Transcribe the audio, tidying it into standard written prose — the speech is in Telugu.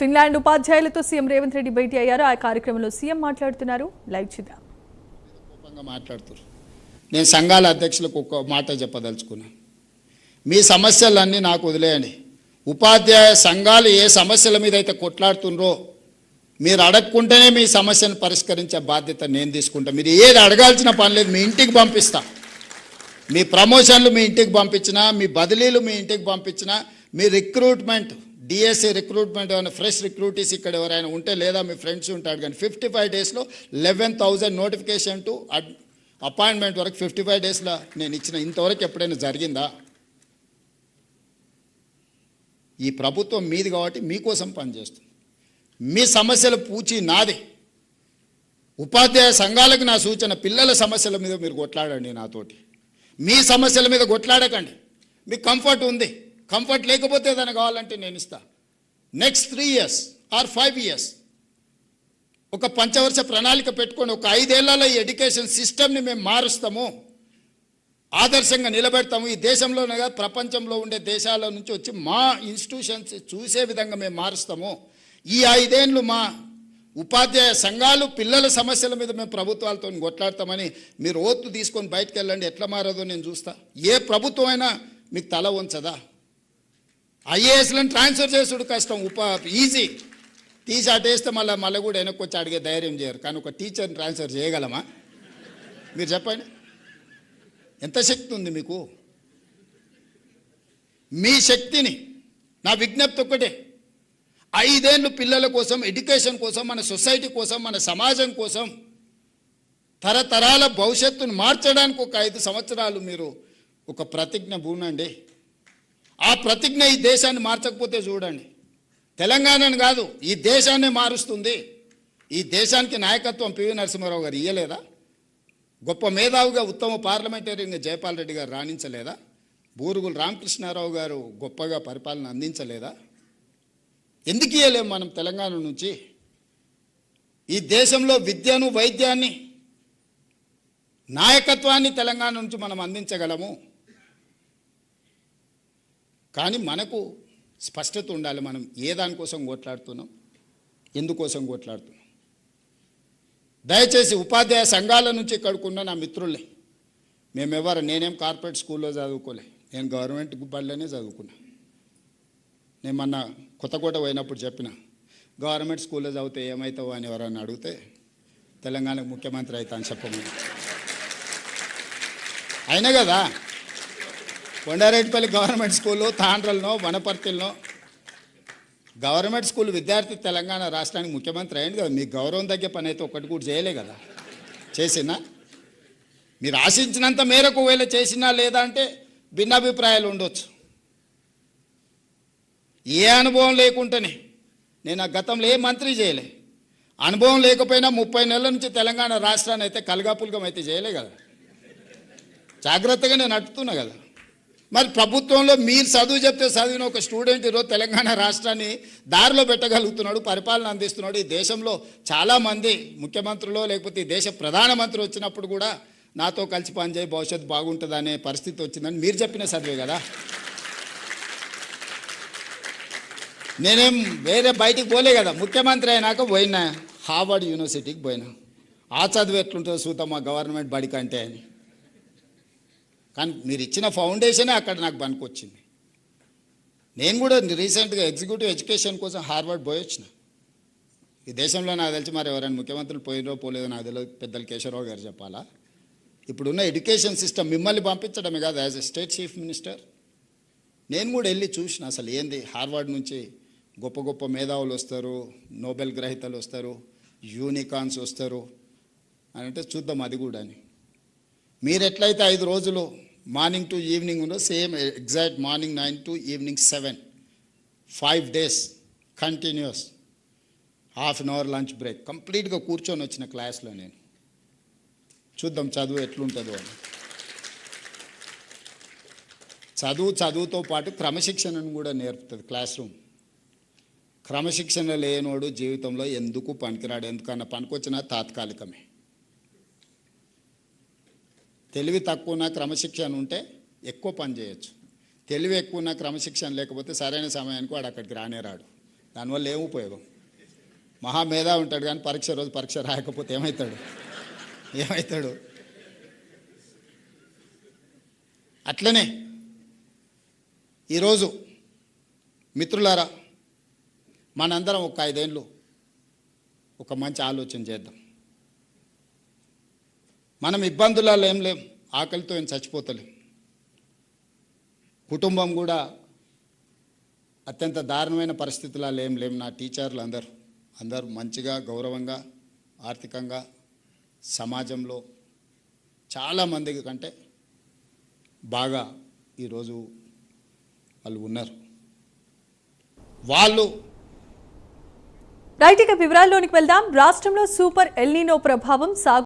ఫిన్లాండ్ ఉపాధ్యాయులతో సీఎం రేవంత్ రెడ్డి భేటీ అయ్యారు. ఆ కార్యక్రమంలో సీఎం మాట్లాడుతున్నారు. లైవ్ చూద్దాం. నేను సంఘాల అధ్యక్షులకు ఒక మాట చెప్పదలుచుకున్నా. మీ సమస్యలన్నీ నాకు వదిలేయండి. ఉపాధ్యాయ సంఘాలు ఏ సమస్యల మీద అయితే కొట్లాడుతుండ్రో మీరు అడగకుంటేనే మీ సమస్యను పరిష్కరించే బాధ్యత నేను తీసుకుంటా. మీరు ఏది అడగాల్సిన పని లేదు, మీ ఇంటికి పంపిస్తా. మీ ప్రమోషన్లు మీ ఇంటికి పంపించినా, మీ బదిలీలు మీ ఇంటికి పంపించినా, మీ రిక్రూట్మెంట్ డిఎస్సి రిక్రూట్మెంట్ ఏమైనా ఫ్రెష్ రిక్రూటీస్ ఇక్కడ ఎవరైనా ఉంటే లేదా మీ ఫ్రెండ్స్ ఉంటాడు కానీ 55 డేస్లో 11,000 నోటిఫికేషన్ టు అపాయింట్మెంట్ వరకు 55 డేస్లో నేను ఇచ్చిన. ఇంతవరకు ఎప్పుడైనా జరిగిందా? ఈ ప్రభుత్వం మీది కాబట్టి మీకోసం పనిచేస్తుంది. మీ సమస్యల పూచి నాది. ఉపాధ్యాయ సంఘాలకు నా సూచన, పిల్లల సమస్యల మీద మీరు కొట్లాడండి నాతోటి. మీ సమస్యల మీద కొట్లాడకండి. మీకు కంఫర్ట్ ఉంది, కంఫర్ట్ లేకపోతే ఏదైనా కావాలంటే నేను ఇస్తా. నెక్స్ట్ 3 years ఆర్ 5 years ఒక పంచవర్ష ప్రణాళిక పెట్టుకొని ఒక 5 ఏళ్లలో ఈ ఎడ్యుకేషన్ సిస్టమ్ని మేము మారుస్తాము, ఆదర్శంగా నిలబెడతాము. ఈ దేశంలోనే కాదు ప్రపంచంలో ఉండే దేశాల నుంచి వచ్చి మా ఇన్స్టిట్యూషన్స్ చూసే విధంగా మేము మారుస్తాము. ఈ 5 ఏళ్ళు మా ఉపాధ్యాయ సంఘాలు పిల్లల సమస్యల మీద మేము ప్రభుత్వాలతో కొట్లాడతామని మీరు ఓట్లు తీసుకొని బయటకు వెళ్ళండి. ఎట్లా మారదో నేను చూస్తా. ఏ ప్రభుత్వం అయినా మీకు తల ఉంచదా? ఐఏఎస్లను ట్రాన్స్ఫర్ చేసుడు కష్టం, ఈజీ. తీసి అటేస్తే మళ్ళీ కూడా వెనక్కి వచ్చి అడిగే ధైర్యం చేయరు. కానీ ఒక టీచర్ని ట్రాన్స్ఫర్ చేయగలమా? మీరు చెప్పండి. ఎంత శక్తి ఉంది మీకు? మీ శక్తిని, నా విజ్ఞప్తి ఒక్కటే, 5 ఏళ్ళు పిల్లల కోసం, ఎడ్యుకేషన్ కోసం, మన సొసైటీ కోసం, మన సమాజం కోసం, తరతరాల భవిష్యత్తును మార్చడానికి ఒక 5 సంవత్సరాలు మీరు ఒక ప్రతిజ్ఞ పూనండి. ఆ ప్రతిజ్ఞ ఈ దేశాన్ని మార్చకపోతే చూడండి, తెలంగాణను కాదు ఈ దేశాన్ని మారుస్తుంది. ఈ దేశానికి నాయకత్వం పివి నరసింహారావు గారు ఇయ్యలేదా? గొప్ప మేధావిగా ఉత్తమ పార్లమెంటరీగా జయపాల్ రెడ్డి గారు రాణించలేదా? బూరుగుల రామకృష్ణారావు గారు గొప్పగా పరిపాలన అందించలేదా? ఎందుకు ఇయ్యలేము మనం తెలంగాణ నుంచి? ఈ దేశంలో విద్యను, వైద్యాన్ని, నాయకత్వాన్ని తెలంగాణ నుంచి మనం అందించగలము. కానీ మనకు స్పష్టత ఉండాలి. మనం ఏ దానికోసం కొట్లాడుతున్నాం, ఎందుకోసం కొట్లాడుతున్నాం. దయచేసి ఉపాధ్యాయ సంఘాల నుంచి ఇక్కడికున్న నా మిత్రుల్ని, నేనేం కార్పొరేట్ స్కూల్లో చదువుకోలే, నేను గవర్నమెంట్ బడిలోనే చదువుకున్నా. నేను మొన్న కొత్తకోట పోయినప్పుడు చెప్పిన, గవర్నమెంట్ స్కూల్లో చదివితే ఏమవుతావు అని ఎవరన్నా అడిగితే తెలంగాణకు ముఖ్యమంత్రి అవుతా అని చెప్పమని. అయినా కదా కొండారెడ్డిపల్లి గవర్నమెంట్ స్కూలు, తాండ్రలనో వనపర్తిలో గవర్నమెంట్ స్కూల్ విద్యార్థి తెలంగాణ రాష్ట్రానికి ముఖ్యమంత్రి అయింది కదా. మీకు గౌరవం తగ్గే పని అయితే ఒక్కటి కూడా చేయలే కదా. చేసినా మీరు ఆశించినంత మేరకు ఒకవేళ చేసినా లేదా అంటే భిన్నాభిప్రాయాలు ఉండొచ్చు. ఏ అనుభవం లేకుంటేనే, నేను ఆ గతంలో ఏ మంత్రి చేయలే, అనుభవం లేకపోయినా 30 నెలల నుంచి తెలంగాణ రాష్ట్రాన్ని అయితే కలగాపులగం అయితే చేయలే కదా. జాగ్రత్తగా నేను నడుపుతున్నా కదా. మరి ప్రభుత్వంలో మీరు చదువు చెప్తే చదివిన ఒక స్టూడెంట్ ఈరోజు తెలంగాణ రాష్ట్రాన్ని దారిలో పెట్టగలుగుతున్నాడు, పరిపాలన అందిస్తున్నాడు. ఈ దేశంలో చాలామంది ముఖ్యమంత్రులు లేకపోతే ఈ దేశ ప్రధానమంత్రి వచ్చినప్పుడు కూడా నాతో కలిసి పనిచేయి భవిష్యత్తు బాగుంటుంది అనే పరిస్థితి వచ్చిందని మీరు చెప్పిన చదివే కదా. నేనేం వేరే బయటికి పోలే కదా. ముఖ్యమంత్రి అయినాక పోయినా హార్వర్డ్ యూనివర్సిటీకి పోయినా. ఆ చదువు ఎట్లుంటుందో చూద్దాం మా గవర్నమెంట్ బడి కంటే అని. కానీ మీరు ఇచ్చిన ఫౌండేషనే అక్కడ నాకు పనికొచ్చింది. నేను కూడా రీసెంట్గా ఎగ్జిక్యూటివ్ ఎడ్యుకేషన్ కోసం హార్వర్డ్ పోయొచ్చిన. ఈ దేశంలో నాకు తెలిసి మరి ఎవరైనా ముఖ్యమంత్రులు పోయినో పోలేదో నాకు తెలియదు, పెద్దలు కేశవరావు గారు చెప్పాలా. ఇప్పుడున్న ఎడ్యుకేషన్ సిస్టమ్ మిమ్మల్ని పంపించడమే కాదు, as a state chief minister నేను కూడా వెళ్ళి చూసిన అసలు ఏంది. హార్వర్డ్ నుంచి గొప్ప గొప్ప మేధావులు వస్తారు, నోబెల్ గ్రహీతలు వస్తారు, యూనికార్న్స్ వస్తారు అని అంటే చూద్దాం అది కూడా అని. మీరు ఎట్లయితే 5 రోజులు మార్నింగ్ టు ఈవినింగ్ ఉందో same exact morning 9 to evening 7, 5 days continuous, ½ an hour lunch break, కంప్లీట్గా కూర్చొని వచ్చిన క్లాస్లో నేను. చూద్దాం చదువు ఎట్లుంటుందో అని. చదువుతో పాటు క్రమశిక్షణను కూడా నేర్పుతుంది క్లాస్ రూమ్. క్రమశిక్షణ లేనోడు జీవితంలో ఎందుకు పనికిరాడు. ఎందుకన్నా పనికొచ్చినా తాత్కాలికమే. తెలివి తక్కువ క్రమశిక్షణ ఉంటే ఎక్కువ పని చేయొచ్చు. తెలివి ఎక్కువ క్రమశిక్షణ లేకపోతే సరైన సమయానికి వాడు అక్కడికి రానే రాడు. దానివల్ల ఏం ఉపయోగం? మహామేధా ఉంటాడు కానీ పరీక్ష రోజు పరీక్ష రాయకపోతే ఏమవుతాడు? అట్లనే ఈరోజు మిత్రులారా, మనందరం ఒక 5 ఏళ్ళు ఒక మంచి ఆలోచన చేద్దాం. మనం ఇబ్బందులలో ఏం లేం, ఆకలితో ఏం చచ్చిపోతలేం. కుటుంబం కూడా అత్యంత దారుణమైన పరిస్థితులలో ఏం లేం. నా టీచర్లు అందరూ మంచిగా గౌరవంగా ఆర్థికంగా సమాజంలో చాలామంది కంటే బాగా ఈరోజు వాళ్ళు ఉన్నారు. వాళ్ళు రైట్, ఇక వివరాల్లోనికి వెళ్దాం. రాష్ట్రంలో సూపర్ ఎల్నినో ప్రభావం సాగు